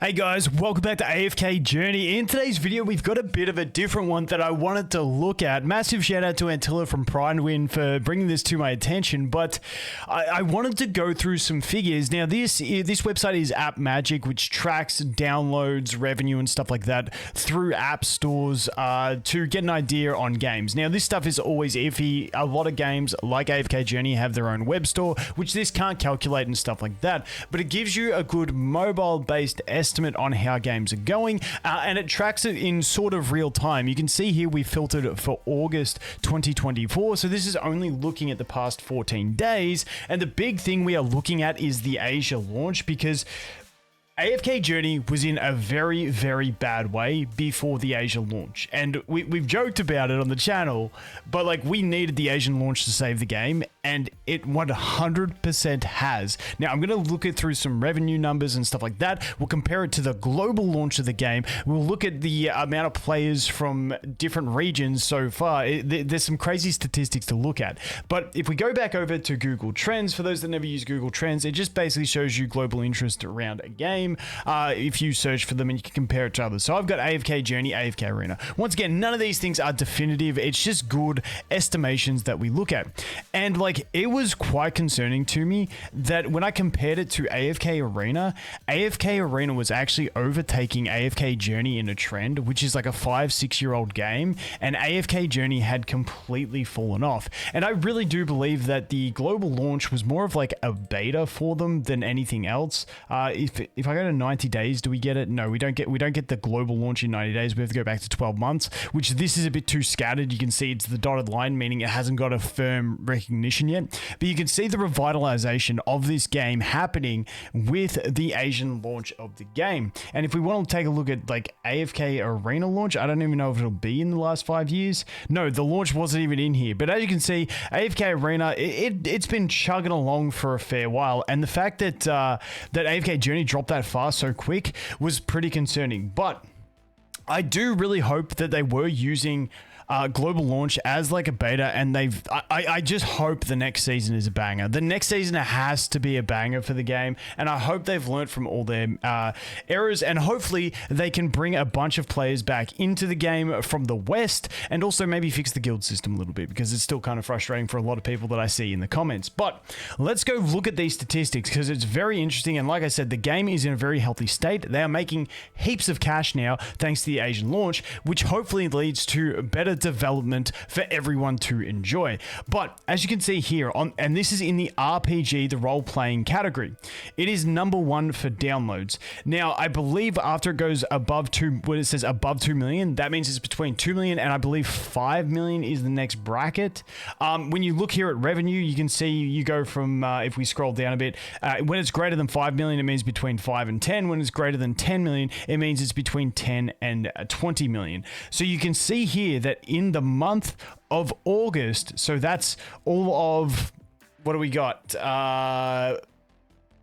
Hey guys, welcome back to AFK Journey. In today's video, we've got a bit of a different one that I wanted to look at. Massive shout out to Antilla from Pridewind for bringing this to my attention, but I wanted to go through some figures. Now, this website is App Magic, which tracks downloads, revenue, and stuff like that through app stores to get an idea on games. Now, this stuff is always iffy. A lot of games like AFK Journey have their own web store, which this can't calculate and stuff like that, but it gives you a good mobile-based estimate on how games are going, and it tracks it in sort of real time. You can see here we filtered it for August 2024, so this is only looking at the past 14 days, and the big thing we are looking at is the Asia launch, because AFK Journey was in a very, very bad way before the Asian launch. And we've joked about it on the channel, but like we needed the Asian launch to save the game, and it 100% has. Now, I'm going to look at through some revenue numbers and stuff like that. We'll compare it to the global launch of the game. We'll look at the amount of players from different regions so far. There's some crazy statistics to look at. But if we go back over to Google Trends, for those that never use Google Trends, it just basically shows you global interest around a game. If you search for them and you can compare it to others. So I've got AFK Journey, AFK Arena. Once again, none of these things are definitive. It's just good estimations that we look at. And like, it was quite concerning to me that when I compared it to AFK Arena was actually overtaking AFK Journey in a trend, which is like a 5-6 year old game, and AFK Journey had completely fallen off. And I really do believe that the global launch was more of like a beta for them than anything else. If I go to 90 days, do we get it? No, we don't get the global launch in 90 days. We have to go back to 12 months, which this is a bit too scattered. You can see it's the dotted line, meaning it hasn't got a firm recognition yet. But you can see the revitalization of this game happening with the Asian launch of the game. And if we want to take a look at like AFK Arena launch, I don't even know if it'll be in the last 5 years. No, the launch wasn't even in here. But as you can see, AFK Arena, it's been chugging along for a fair while. And the fact that that AFK Journey dropped that fast so quick was pretty concerning. But I do really hope that they were using global launch as like a beta, and I just hope the next season is a banger. The next season has to be a banger for the game, and I hope they've learned from all their errors, and hopefully they can bring a bunch of players back into the game from the West, and also maybe fix the guild system a little bit, because it's still kind of frustrating for a lot of people that I see in the comments. But let's go look at these statistics, because it's very interesting, and like I said, the game is in a very healthy state. They are making heaps of cash now thanks to the Asian launch, which hopefully leads to better development for everyone to enjoy. But as you can see here, and this is in the RPG, the role-playing category, it is #1 for downloads. Now, I believe after it goes above when it says above 2 million, that means it's between 2 million and I believe 5 million is the next bracket. When you look here at revenue, you can see you go from, if we scroll down a bit, when it's greater than 5 million, it means between 5 and 10. When it's greater than 10 million, it means it's between 10 and 20 million. So you can see here that in the month of August, so that's all of, what do we got?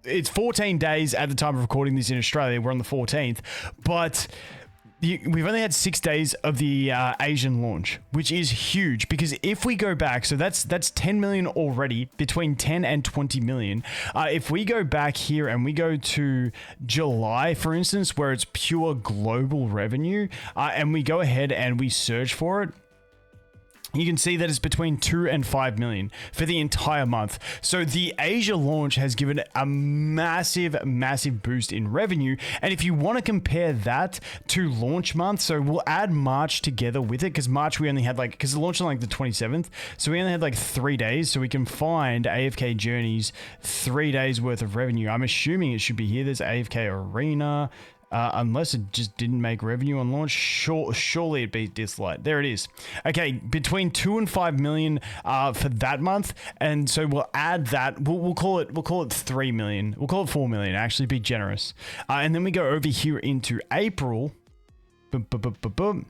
It's 14 days at the time of recording this in Australia. We're on the 14th, but we've only had 6 days of the Asian launch, which is huge, because if we go back, so that's 10 million already, between 10 and 20 million. If we go back here and we go to July, for instance, where it's pure global revenue, and we go ahead and we search for it, you can see that it's between 2 and 5 million for the entire month. So the Asia launch has given a massive, massive boost in revenue. And if you want to compare that to launch month, so we'll add March together with it, because March we only had because it launched on like the 27th. So we only had like 3 days. So we can find AFK Journey's 3 days worth of revenue. I'm assuming it should be here. There's AFK Arena. Unless it just didn't make revenue on launch, surely it'd be this light. There it is. Okay, between 2 and 5 million for that month, and so we'll add that. We'll call it 3 million. We'll call it 4 million. Actually, be generous. And then we go over here into April. Boom, boom, boom, boom, boom.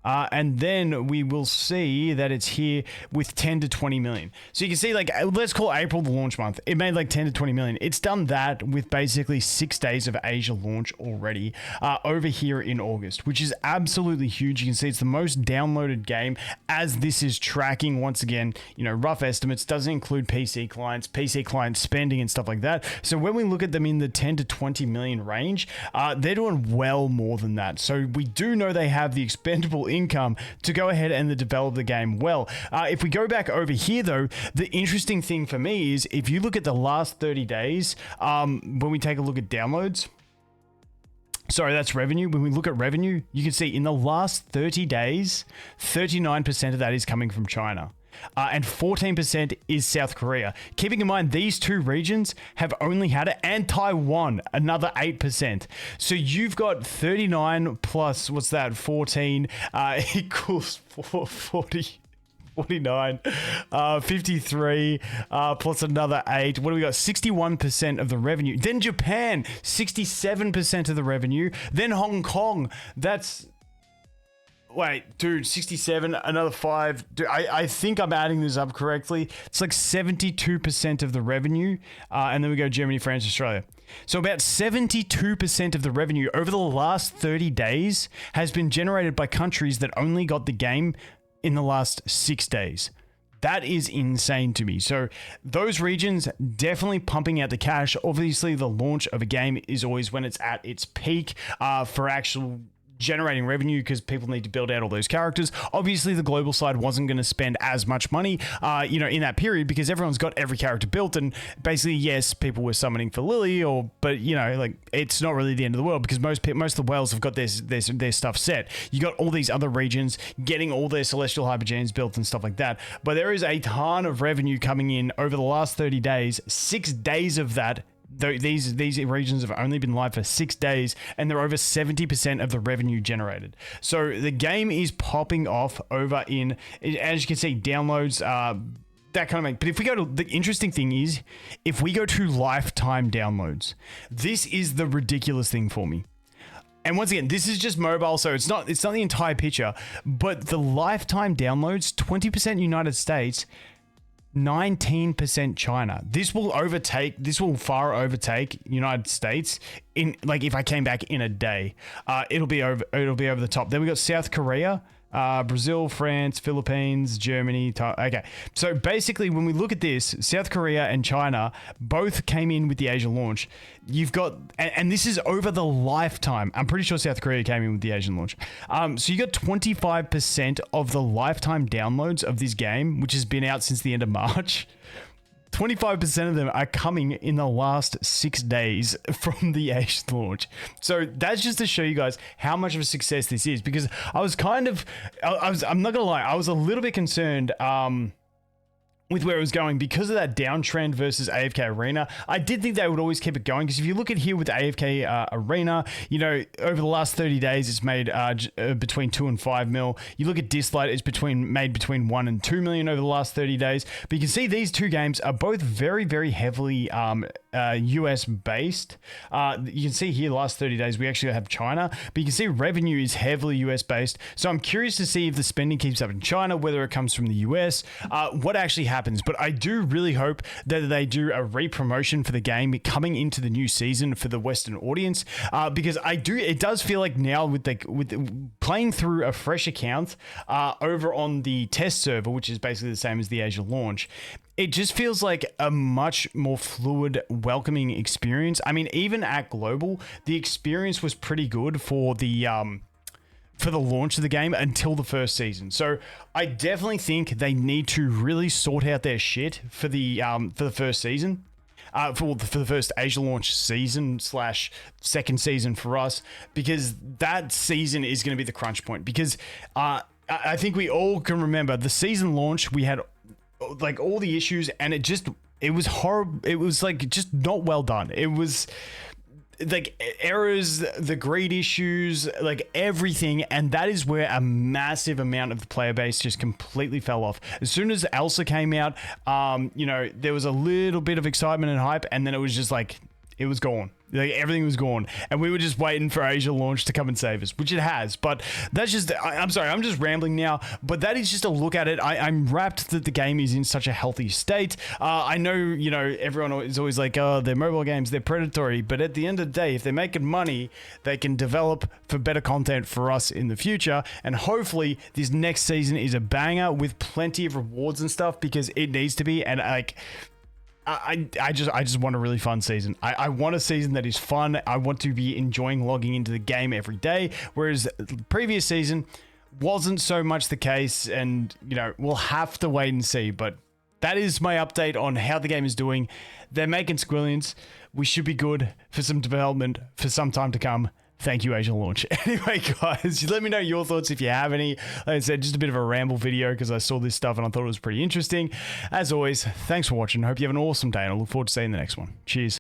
And then we will see that it's here with 10 to 20 million. So you can see, like, let's call April the launch month. It made like 10 to 20 million. It's done that with basically 6 days of Asia launch already over here in August, which is absolutely huge. You can see it's the most downloaded game, as this is tracking, once again, you know, rough estimates, doesn't include PC client spending and stuff like that. So when we look at them in the 10 to 20 million range, they're doing well more than that. So we do know they have the expendable income to go ahead and develop the game well. If we go back over here though, the interesting thing for me is if you look at the last 30 days, when we take a look at downloads, sorry, that's revenue. When we look at revenue, you can see in the last 30 days, 39% of that is coming from China. And 14% is South Korea. Keeping in mind, these two regions have only had it, and Taiwan, another 8%. So you've got 39 plus, what's that, 14 equals 40. 49, 53, plus another 8. What do we got? 61% of the revenue. Then Japan, 67% of the revenue. Then Hong Kong, that's... Wait, dude, 67, another 5. Dude, I think I'm adding this up correctly. It's like 72% of the revenue. And then we go Germany, France, Australia. So about 72% of the revenue over the last 30 days has been generated by countries that only got the game in the last 6 days. That is insane to me. So those regions definitely pumping out the cash. Obviously, the launch of a game is always when it's at its peak for actual generating revenue, because people need to build out all those characters. Obviously, the global side wasn't going to spend as much money, you know, in that period, because everyone's got every character built, and basically, yes, people were summoning for Lily, but you know, like, it's not really the end of the world, because most of the whales have got their stuff set. You got all these other regions getting all their celestial hypergenes built and stuff like that. But there is a ton of revenue coming in over the last 30 days. 6 days of that. These regions have only been live for 6 days, and they're over 70% of the revenue generated. So the game is popping off over in, as you can see, downloads, that kind of thing. But if we go to, the interesting thing is, if we go to lifetime downloads, this is the ridiculous thing for me. And once again, this is just mobile, so it's not the entire picture, but the lifetime downloads, 20% United States, 19% China. This will far overtake United States in, like, if I came back in a day, it'll be over the top. Then we got South Korea, Brazil, France, Philippines, Germany. Okay. So basically, when we look at this, South Korea and China both came in with the Asian launch. You've got, and this is over the lifetime. I'm pretty sure South Korea came in with the Asian launch. So you got 25% of the lifetime downloads of this game, which has been out since the end of March. 25% of them are coming in the last 6 days from the Asian launch. So that's just to show you guys how much of a success this is, because I'm not gonna lie, I was a little bit concerned with where it was going because of that downtrend versus AFK Arena. I did think they would always keep it going, because if you look at here with AFK Arena, you know, over the last 30 days, it's made between 2 and 5 mil. You look at Dislight, it's made between 1 and 2 million over the last 30 days. But you can see these two games are both very, very heavily US based. You can see here the last 30 days, we actually have China, but you can see revenue is heavily US based. So I'm curious to see if the spending keeps up in China, whether it comes from the US, what actually happens. But I do really hope that they do a re-promotion for the game coming into the new season for the Western audience, because it does feel like now with playing through a fresh account over on the test server, which is basically the same as the Asia launch, it just feels like a much more fluid, welcoming experience. I mean, even at global, the experience was pretty good for the launch of the game until the first season. So I definitely think they need to really sort out their shit for the first season. For the first Asia launch season / second season for us, because that season is going to be the crunch point. Because I think we all can remember the season launch, we had like all the issues, and it was horrible. It was like just not well done. It was like errors, the greed issues, like everything. And that is where a massive amount of the player base just completely fell off. As soon as Elsa came out, you know, there was a little bit of excitement and hype, and then it was just like, It was gone. Like, everything was gone, and we were just waiting for Asia launch to come and save us, which it has. But that's just, I'm sorry, I'm just rambling now, but that is just a look at it. I'm wrapped that the game is in such a healthy state. I know, you know, everyone is always like, oh, they're mobile games, they're predatory, but at the end of the day, if they're making money, they can develop for better content for us in the future, and hopefully this next season is a banger with plenty of rewards and stuff, because it needs to be. And like, I just want a really fun season. I want a season that is fun. I want to be enjoying logging into the game every day, whereas the previous season wasn't so much the case, and, you know, we'll have to wait and see. But that is my update on how the game is doing. They're making squillions. We should be good for some development for some time to come. Thank you, Asia Launch. Anyway, guys, let me know your thoughts if you have any. Like I said, just a bit of a ramble video because I saw this stuff and I thought it was pretty interesting. As always, thanks for watching. Hope you have an awesome day, and I look forward to seeing the next one. Cheers.